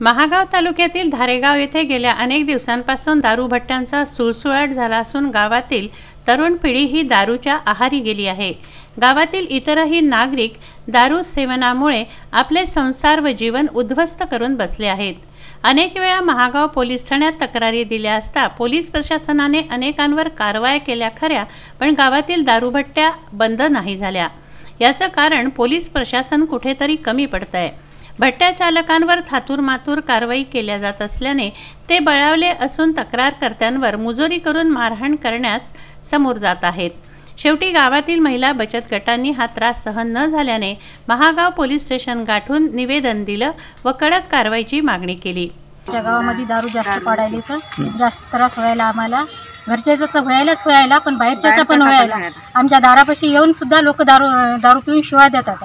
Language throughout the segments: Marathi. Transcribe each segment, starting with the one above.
महागाव तालुक्यातील धारेगाव येथे गेल्या अनेक दिवसांपासून दारूभट्ट्यांचा सुळसुळाट झाला असून गावातील तरुण पिढी ही दारूच्या आहारी गेली आहे। गावातील इतरही नागरिक दारू सेवनामुळे आपले संसार व जीवन उद्ध्वस्त करून बसले आहेत। अनेक वेळा महागाव पोलीस ठाण्यात तक्रारी दिल्या असता पोलीस प्रशासनाने अनेकांवर कारवाया केल्या खऱ्या, पण गावातील दारूभट्ट्या बंद नाही झाल्या। याचं कारण पोलीस प्रशासन कुठेतरी कमी पडतंय। भट्ट्या चालकांवर थातूरमातूर कारवाई केल्या जात असल्याने ते बळावले असून तक्रारकर्त्यांवर मुजोरी करून मारहाण करण्यास समोर जात आहेत। शेवटी गावातील महिला बचत गटांनी हा त्रास सहन न झाल्याने महागाव पोलीस स्टेशन गाठून निवेदन दिलं व कडक कारवाईची मागणी केली। गावामध्ये दारू जास्त पडायली तर जास्त त्रास व्हायला आम्हाला, घरच्याचं तर व्हायला पण बाहेरच्याचं पण व्हायला। आमच्या दारापाशी येऊन सुद्धा लोक दारू पिऊन शिवाय देतात।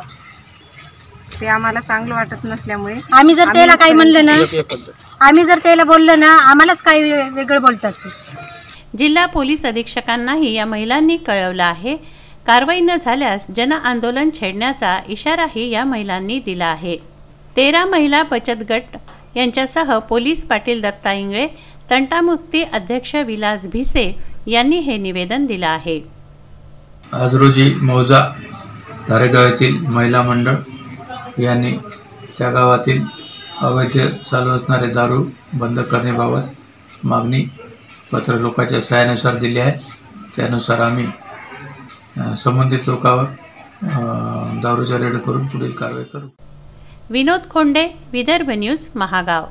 ते आम्हाला चांगलं वाटत नसल्यामुळे आम्ही जर त्याला काही म्हणलं ना, आम्ही जर त्याला बोललं ना, आम्हालाच काही वेगळं बोलतात ते। जिल्हा पोलीस अधीक्षकांनाही या महिलांनी कळवलं आहे। कारवाई न झाल्यास जन आंदोलन छेडण्याचा इशाराही या महिलांनी दिला आहे। 13 महिला बचत गट यांच्यासह पोलीस पाटील दत्ता इंगळे, तंटामुक्ती अध्यक्ष विलास भिसे यांनी हे निवेदन दिलं आहे। आज रोजी मौजा धारेगाव येथील महिला मंडळ यांनी त्या गावातील अवैध चालू असणारे दारू बंद करण्याबाबत मागणी पत्र लोकांच्या सहाय्यानुसार दिली आहे। त्यानुसार आम्ही संबंधित लोकांवर दारूचा रेड करून पुढील कारवाई करू। विनोद खोंडे, विदर्भ न्यूज, महागाव।